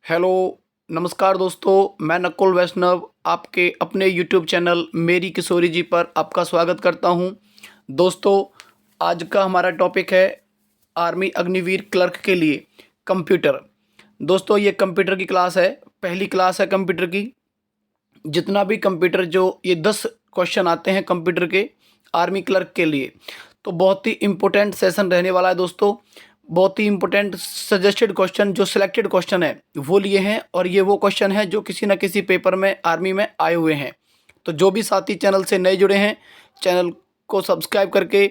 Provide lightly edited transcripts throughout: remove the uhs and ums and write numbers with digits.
Hello, नमस्कार दोस्तों। मैं नकुल वैष्णव आपके अपने यूट्यूब चैनल मेरी किशोरी जी पर आपका स्वागत करता हूं। दोस्तों, आज का हमारा टॉपिक है आर्मी अग्निवीर क्लर्क के लिए कंप्यूटर। दोस्तों, ये कंप्यूटर की क्लास है, पहली क्लास है कंप्यूटर की। जितना भी कंप्यूटर जो ये 10 क्वेश्चन आते हैं कंप्यूटर के आर्मी क्लर्क के लिए, तो बहुत ही इम्पोर्टेंट सेशन रहने वाला है दोस्तों। बहुत ही इम्पोर्टेंट सजेस्टेड क्वेश्चन जो सिलेक्टेड क्वेश्चन है वो लिए हैं, और ये वो क्वेश्चन है जो किसी ना किसी पेपर में आर्मी में आए हुए हैं। तो जो भी साथी चैनल से नए जुड़े हैं, चैनल को सब्सक्राइब करके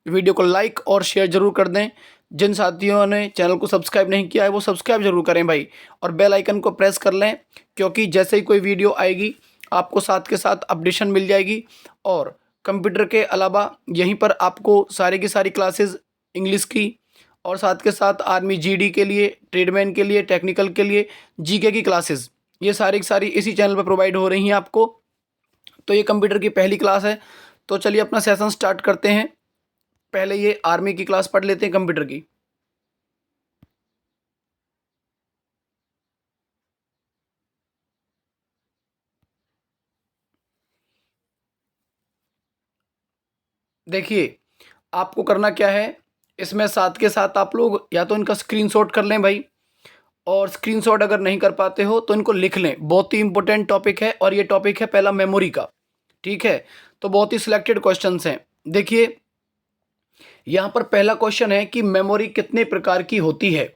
वीडियो को लाइक और शेयर ज़रूर कर दें। जिन साथियों ने चैनल को सब्सक्राइब नहीं किया है वो सब्सक्राइब जरूर करें भाई, और बेल आइकन को प्रेस कर लें, क्योंकि जैसे ही कोई वीडियो आएगी आपको साथ के साथ अपडेशन मिल जाएगी। और कंप्यूटर के अलावा यहीं पर आपको सारी की सारी क्लासेस इंग्लिश की, और साथ के साथ आर्मी जीडी के लिए, ट्रेडमैन के लिए, टेक्निकल के लिए, जीके की क्लासेस, ये सारी की सारी इसी चैनल पर प्रोवाइड हो रही हैं आपको। तो ये कंप्यूटर की पहली क्लास है। तो चलिए अपना सेशन स्टार्ट करते हैं। पहले ये आर्मी की क्लास पढ़ लेते हैं कंप्यूटर की। देखिए, आपको करना क्या है, इसमें साथ के साथ आप लोग या तो इनका स्क्रीनशॉट कर लें भाई, और स्क्रीनशॉट अगर नहीं कर पाते हो तो इनको लिख लें। बहुत ही इंपॉर्टेंट टॉपिक है, और ये टॉपिक है पहला मेमोरी का। ठीक है, तो बहुत ही सिलेक्टेड क्वेश्चंस हैं। देखिए, यहाँ पर पहला क्वेश्चन है कि मेमोरी कितने प्रकार की होती है।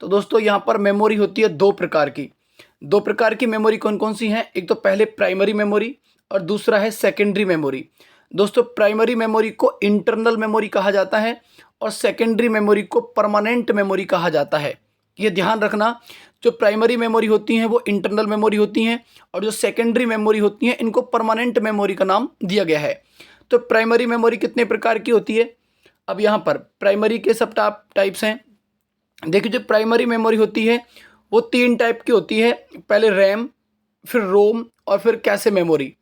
तो दोस्तों, यहाँ पर मेमोरी होती है 2 प्रकार की। 2 प्रकार की मेमोरी कौन कौन सी हैं? एक तो पहले प्राइमरी मेमोरी, और दूसरा है सेकेंडरी मेमोरी। दोस्तों, प्राइमरी मेमोरी को इंटरनल मेमोरी कहा जाता है, और सेकेंडरी मेमोरी को परमानेंट मेमोरी कहा जाता है। ये ध्यान रखना, जो प्राइमरी मेमोरी होती हैं वो इंटरनल मेमोरी होती हैं, और जो सेकेंडरी मेमोरी होती हैं इनको परमानेंट मेमोरी का नाम दिया गया है। तो प्राइमरी मेमोरी कितने प्रकार की होती है? अब यहाँ पर प्राइमरी के सब टाइप्स हैं। देखिए, जो प्राइमरी मेमोरी होती है वो 3 टाइप की होती है। पहले रैम, फिर रोम, और फिर कैशे मेमोरी।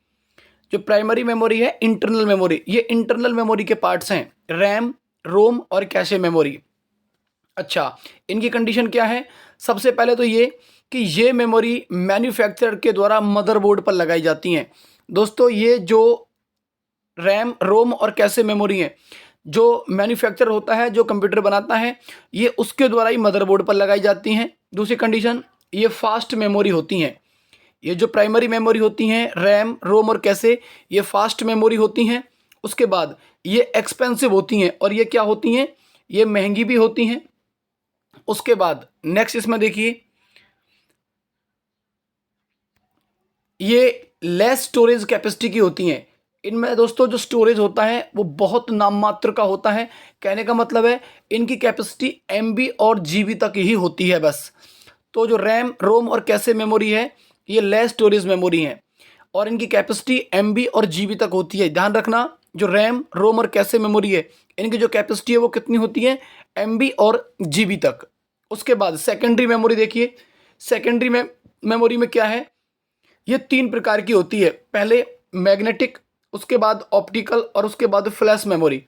जो प्राइमरी मेमोरी है, इंटरनल मेमोरी, ये इंटरनल मेमोरी के पार्ट्स हैं, रैम, रोम और कैशे मेमोरी। अच्छा, इनकी कंडीशन क्या है? सबसे पहले तो ये कि ये मेमोरी मैन्युफैक्चरर के द्वारा मदरबोर्ड पर लगाई जाती हैं। दोस्तों, ये जो रैम, रोम और कैशे मेमोरी हैं, जो मैन्युफैक्चर होता है, जो कंप्यूटर बनाता है, ये उसके द्वारा ही मदरबोर्ड पर लगाई जाती हैं। दूसरी कंडीशन, ये फास्ट मेमोरी होती हैं। ये जो प्राइमरी मेमोरी होती हैं, रैम, रोम और कैशे, ये फास्ट मेमोरी होती हैं। उसके बाद ये एक्सपेंसिव होती हैं, और ये क्या होती हैं? ये महंगी भी होती हैं। उसके बाद नेक्स्ट इसमें देखिए, ये लेस स्टोरेज कैपेसिटी की होती हैं। इनमें दोस्तों जो स्टोरेज होता है वो बहुत नाम मात्र का होता है। कहने का मतलब है इनकी कैपेसिटी एमबी और जीबी तक ही होती है बस। तो जो रैम, रोम और कैशे मेमोरी है, ये लेस स्टोरेज मेमोरी है, और इनकी कैपेसिटी एमबी और जीबी तक होती है। ध्यान रखना, जो रैम, रोम और कैशे मेमोरी है, इनकी जो कैपेसिटी है वो कितनी होती है? एमबी और जीबी तक। उसके बाद सेकेंडरी मेमोरी देखिए। सेकेंडरी में मेमोरी में क्या है? ये 3 प्रकार की होती है। पहले मैग्नेटिक, उसके बाद ऑप्टिकल, और उसके बाद फ्लैश मेमोरी।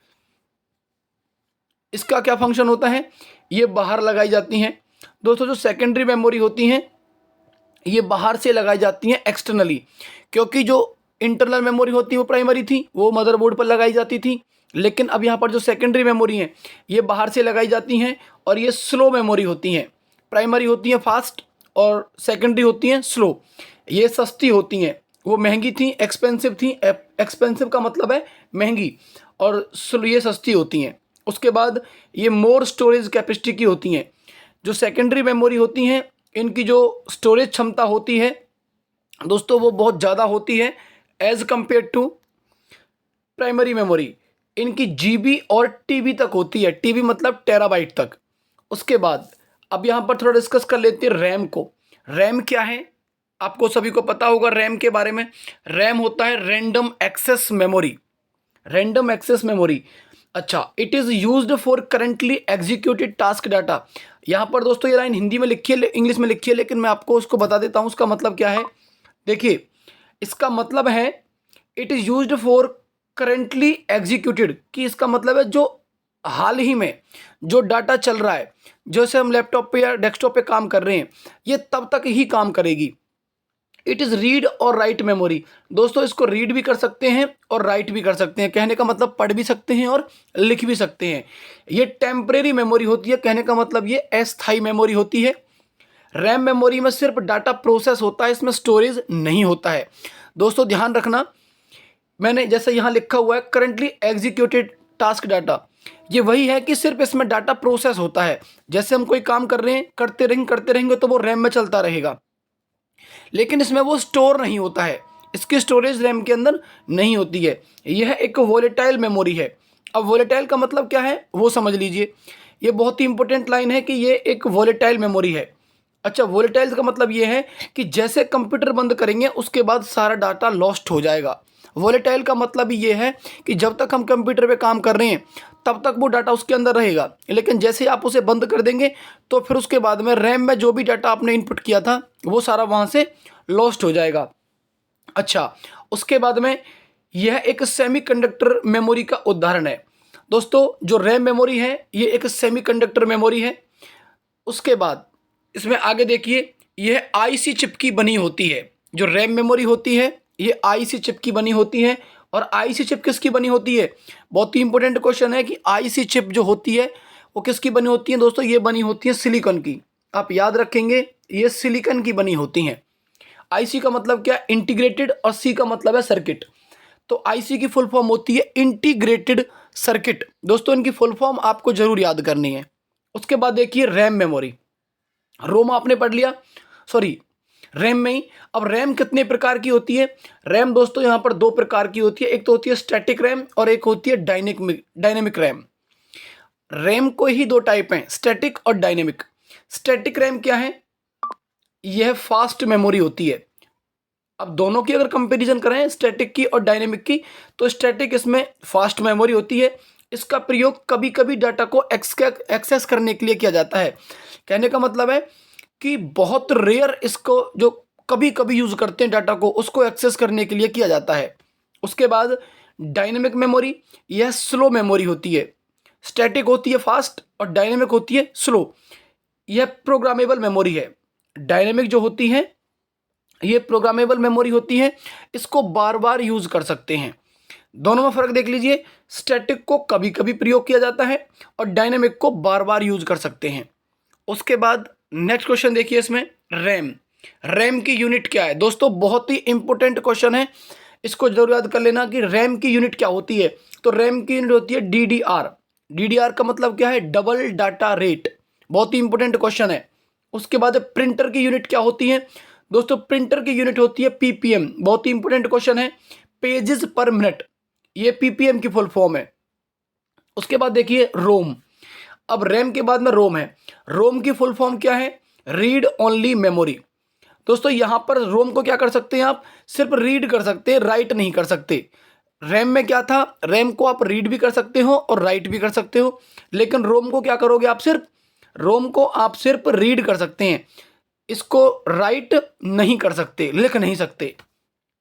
इसका क्या फंक्शन होता है? ये बाहर लगाई जाती हैं। दोस्तों, जो सेकेंडरी मेमोरी होती हैं ये बाहर से लगाई जाती हैं एक्सटर्नली, क्योंकि जो इंटरनल मेमोरी होती है वो प्राइमरी थी, वो मदरबोर्ड पर लगाई जाती थी। लेकिन अब यहाँ पर जो सेकेंडरी मेमोरी हैं ये बाहर से लगाई जाती हैं, और ये स्लो मेमोरी होती हैं। प्राइमरी होती हैं फास्ट, और सेकेंडरी होती हैं स्लो। ये सस्ती होती हैं, वो महंगी थी, एक्सपेंसिव थी। एक्सपेंसिव का मतलब है महंगी, और ये सस्ती होती हैं। उसके बाद ये मोर स्टोरेज कैपेसिटी की होती हैं। जो सेकेंडरी मेमोरी होती हैं इनकी जो स्टोरेज क्षमता होती है दोस्तों वो बहुत ज़्यादा होती है as compared to primary memory. इनकी जीबी और टीबी तक होती है। टीबी मतलब टेराबाइट तक। उसके बाद अब यहाँ पर थोड़ा डिस्कस कर लेते हैं रैम को। रैम क्या है? आपको सभी को पता होगा रैम के बारे में। रैम होता है random access memory. Random access memory. अच्छा, it is used for currently executed task data. यहाँ पर दोस्तों ये लाइन हिंदी में लिखी है, इंग्लिश में लिखी है, लेकिन मैं आपको उसको बता देता हूँ उसका मतलब क्या है। देखिए, इसका मतलब है it is used for currently executed, कि इसका मतलब है जो हाल ही में जो डाटा चल रहा है, जैसे हम लैपटॉप पे या डेस्कटॉप पे काम कर रहे हैं, ये तब तक ही काम करेगी। इट इज़ रीड और राइट मेमोरी। दोस्तों इसको रीड भी कर सकते हैं और राइट भी कर सकते हैं। कहने का मतलब पढ़ भी सकते हैं और लिख भी सकते हैं। ये टेम्परेरी मेमोरी होती है। कहने का मतलब ये अस्थायी मेमोरी होती है। रैम मेमोरी में सिर्फ डाटा प्रोसेस होता है, इसमें स्टोरेज नहीं होता है। दोस्तों ध्यान रखना, मैंने जैसे यहाँ लिखा हुआ है करंटली एग्जीक्यूटेड टास्क डाटा, ये वही है कि सिर्फ इसमें डाटा प्रोसेस होता है। जैसे हम कोई काम कर रहे हैं, करते रहेंगे तो वो रैम में चलता रहेगा, लेकिन इसमें वो स्टोर नहीं होता है। इसकी स्टोरेज रैम के अंदर नहीं होती है। यह एक वोलेटाइल मेमोरी है। अब वोलेटाइल का मतलब क्या है वो समझ लीजिए। ये बहुत ही इंपॉर्टेंट लाइन है कि ये एक वोलेटाइल मेमोरी है। अच्छा, वोलेटाइल का मतलब ये है कि जैसे कंप्यूटर बंद करेंगे उसके बाद सारा डाटा लॉस्ट हो जाएगा। वोलेटाइल का मतलब ये है कि जब तक हम कंप्यूटर पे काम कर रहे हैं तब तक वो डाटा उसके अंदर रहेगा, लेकिन जैसे आप उसे बंद कर देंगे तो फिर उसके बाद में रैम में जो भी डाटा आपने इनपुट किया था वो सारा वहाँ से लॉस्ट हो जाएगा। अच्छा, उसके बाद में यह एक सेमीकंडक्टर मेमोरी का उदाहरण है। दोस्तों जो रैम मेमोरी है ये एक सेमीकंडक्टर मेमोरी है। उसके बाद इसमें आगे देखिए, यह आईसी चिप की बनी होती है। जो रैम मेमोरी होती है ये आईसी चिप की बनी होती है। और आईसी चिप किसकी बनी होती है? बहुत ही इंपॉर्टेंट क्वेश्चन है कि आईसी चिप जो होती है वो किसकी बनी होती है? दोस्तों ये बनी होती है सिलिकॉन की। आप याद रखेंगे ये सिलिकॉन की बनी होती हैं। आईसी का मतलब क्या? इंटीग्रेटेड, और सी का मतलब है सर्किट। तो आईसी की फुल फॉर्म होती है इंटीग्रेटेड सर्किट। दोस्तों इनकी फुल फॉर्म आपको जरूर याद करनी है। उसके बाद देखिए रैम मेमोरी। रोम आपने पढ़ लिया, सॉरी रैम में ही। अब रैम कितने प्रकार की होती है? रैम दोस्तों यहाँ पर दो प्रकार की होती है। एक तो होती है स्टैटिक रैम और एक होती है डायनेमिक रैम। रैम को ही दो टाइप हैं, स्टैटिक और डायनेमिक। स्टैटिक रैम क्या है? यह फास्ट मेमोरी होती है। अब दोनों की अगर कंपैरिजन करें स्टैटिक की और डायनेमिक की, तो स्टैटिक इसमें फास्ट मेमोरी होती है। इसका प्रयोग कभी कभी डाटा को एक्सेस करने के लिए किया जाता है। कहने का मतलब है कि बहुत रेयर इसको जो कभी कभी यूज करते हैं डाटा को, उसको एक्सेस करने के लिए किया जाता है। उसके बाद डायनेमिक मेमोरी, यह स्लो मेमोरी होती है। स्टैटिक होती है फास्ट और डायनेमिक होती है स्लो। यह प्रोग्रामेबल मेमोरी है। डायनेमिक जो होती है ये प्रोग्रामेबल मेमोरी होती है, इसको बार बार यूज कर सकते हैं। दोनों में फर्क देख लीजिए, स्टैटिक को कभी कभी प्रयोग किया जाता है और डायनेमिक को बार बार यूज कर सकते हैं। उसके बाद नेक्स्ट क्वेश्चन देखिए, इसमें रैम। रैम की यूनिट क्या है? दोस्तों बहुत ही इंपॉर्टेंट क्वेश्चन है, इसको जरूर याद कर लेना कि रैम की यूनिट क्या होती है। तो रैम की यूनिट होती है डीडीआर। डीडीआर का मतलब क्या है? Double data rate. बहुत ही इंपॉर्टेंट क्वेश्चन है। उसके बाद प्रिंटर की यूनिट क्या होती है? दोस्तों प्रिंटर की यूनिट होती है पीपीएम। बहुत ही इंपॉर्टेंट क्वेश्चन है। पेजेस पर मिनट, ये पीपीएम की फुल फॉर्म है। उसके बाद देखिए रोम। अब रैम के बाद में रोम है। रोम की फुल फॉर्म क्या है? Read only memory. दोस्तों यहां पर रोम को क्या कर सकते हैं आप? सिर्फ रीड कर सकते हैं, राइट नहीं कर सकते। रैम में क्या था? रैम को आप रीड भी कर सकते हो और राइट भी कर सकते हो, लेकिन रोम को क्या करोगे आप? रोम को आप सिर्फ रीड कर सकते हैं, इसको राइट नहीं कर सकते, लिख नहीं सकते।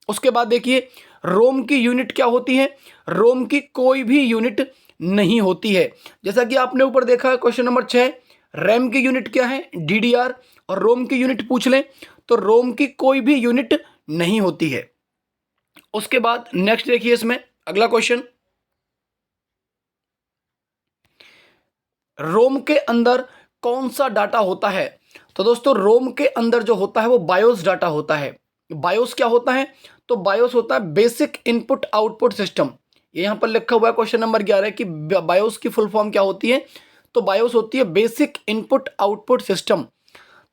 उसके बाद देखिए रोम की यूनिट क्या होती है? रोम की कोई भी यूनिट नहीं होती है। जैसा कि आपने ऊपर देखा है क्वेश्चन नंबर 6, रैम की यूनिट क्या है? डीडीआर। और रोम की यूनिट पूछ लें तो रोम की कोई भी यूनिट नहीं होती है। उसके बाद नेक्स्ट देखिए, इसमें अगला क्वेश्चन, रोम के अंदर कौन सा डाटा होता है? तो दोस्तों रोम के अंदर जो होता है वो बायोस डाटा होता है। बायोस क्या होता है? तो बायोस होता है बेसिक इनपुट आउटपुट सिस्टम। ये यहां पर लिखा हुआ है क्वेश्चन नंबर 11 कि बायोस की फुल फॉर्म क्या होती है? तो बायोस होती है बेसिक इनपुट आउटपुट सिस्टम।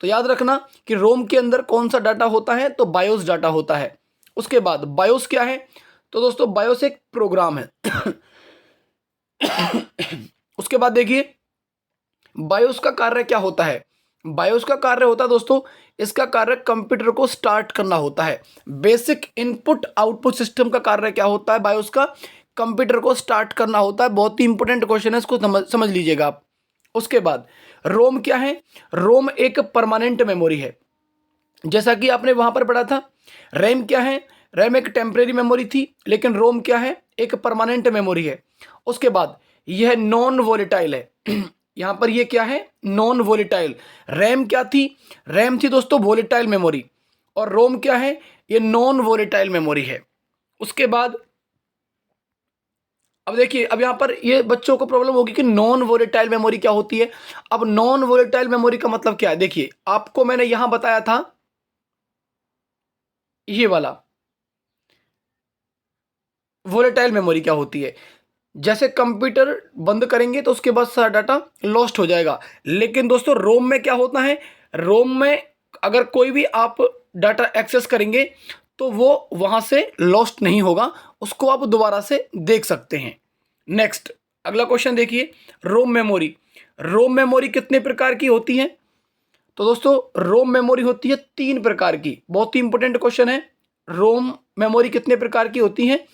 तो याद रखना कि रोम के अंदर कौन सा डाटा होता है? तो बायोस डाटा होता है। उसके बाद बायोस क्या है? तो दोस्तों बायोस एक प्रोग्राम है। उसके बाद देखिए बायोस का कार्य क्या होता है? बायोस का कार्य होता है दोस्तों, इसका कार्य कंप्यूटर को स्टार्ट करना होता है। बेसिक इनपुट आउटपुट सिस्टम का कार्य क्या होता है? बायोस का कंप्यूटर को स्टार्ट करना होता है। बहुत ही इंपॉर्टेंट क्वेश्चन है, इसको समझ लीजिएगा आप। उसके बाद रोम क्या है? रोम एक परमानेंट मेमोरी है, जैसा कि आपने वहां पर पढ़ा था। रैम क्या है? रैम एक टेम्परेरी मेमोरी थी, लेकिन रोम क्या है? एक परमानेंट मेमोरी है। उसके बाद यह नॉन वोलेटाइल है। यहाँ पर ये क्या है, नॉन वोलेटाइल। रैम क्या थी, रैम थी दोस्तों वोलेटाइल मेमोरी, और रोम क्या है, ये नॉन वोलेटाइल मेमोरी है। उसके बाद अब देखिए, अब यहाँ पर ये बच्चों को प्रॉब्लम होगी कि नॉन वोलेटाइल मेमोरी क्या होती है। अब नॉन वोलेटाइल मेमोरी का मतलब क्या है, देखिए आपको मैंने यहां बताया था ये वाला वोलेटाइल मेमोरी क्या होती है। जैसे कंप्यूटर बंद करेंगे तो उसके बाद सारा डाटा लॉस्ट हो जाएगा, लेकिन दोस्तों रोम में क्या होता है, रोम में अगर कोई भी आप डाटा एक्सेस करेंगे तो वो वहां से लॉस्ट नहीं होगा, उसको आप दोबारा से देख सकते हैं। नेक्स्ट अगला क्वेश्चन देखिए, रोम मेमोरी। रोम मेमोरी कितने प्रकार की होती है, तो दोस्तों रोम मेमोरी होती है 3 प्रकार की। बहुत ही इंपॉर्टेंट क्वेश्चन है, रोम मेमोरी कितने प्रकार की होती है,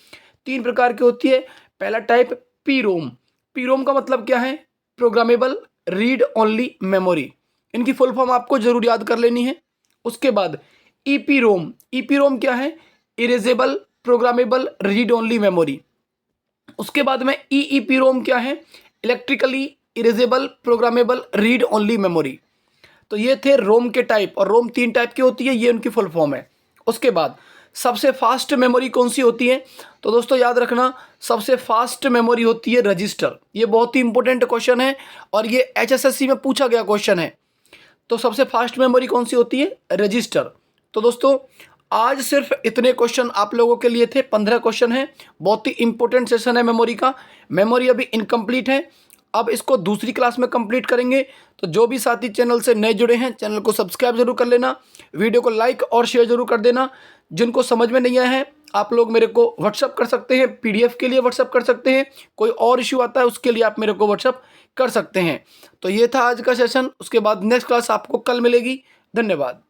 3 प्रकार की होती है। पहला type P ROM. P ROM का मतलब क्या है, प्रोग्रामेबल रीड ओनली मेमोरी, इनकी फुल फॉर्म आपको जरूर याद कर लेनी है। उसके बाद ईपी रोम। ईपी रोम क्या है, erasable programmable read only memory. उसके बाद में ईईपी रोम क्या है, electrically erasable programmable read only memory. तो ये थे रोम के टाइप, और रोम 3 टाइप की होती है, ये उनकी फुल फॉर्म है। उसके बाद सबसे फास्ट मेमोरी कौन सी होती है, तो दोस्तों याद रखना सबसे फास्ट मेमोरी होती है रजिस्टर। ये बहुत ही इंपॉर्टेंट क्वेश्चन है और ये एचएसएससी में पूछा गया क्वेश्चन है। तो सबसे फास्ट मेमोरी कौन सी होती है, रजिस्टर। तो दोस्तों आज सिर्फ इतने क्वेश्चन आप लोगों के लिए थे, 15 क्वेश्चन है। बहुत ही इंपॉर्टेंट सेशन है मेमोरी का। मेमोरी अभी इनकम्प्लीट है, अब इसको दूसरी क्लास में कंप्लीट करेंगे। तो जो भी साथी चैनल से नए जुड़े हैं, चैनल को सब्सक्राइब जरूर कर लेना, वीडियो को लाइक और शेयर जरूर कर देना। जिनको समझ में नहीं आया है आप लोग मेरे को व्हाट्सअप कर सकते हैं, पीडीएफ के लिए व्हाट्सअप कर सकते हैं, कोई और इश्यू आता है उसके लिए आप मेरे को व्हाट्सअप कर सकते हैं। तो ये था आज का सेशन, उसके बाद नेक्स्ट क्लास आपको कल मिलेगी। धन्यवाद।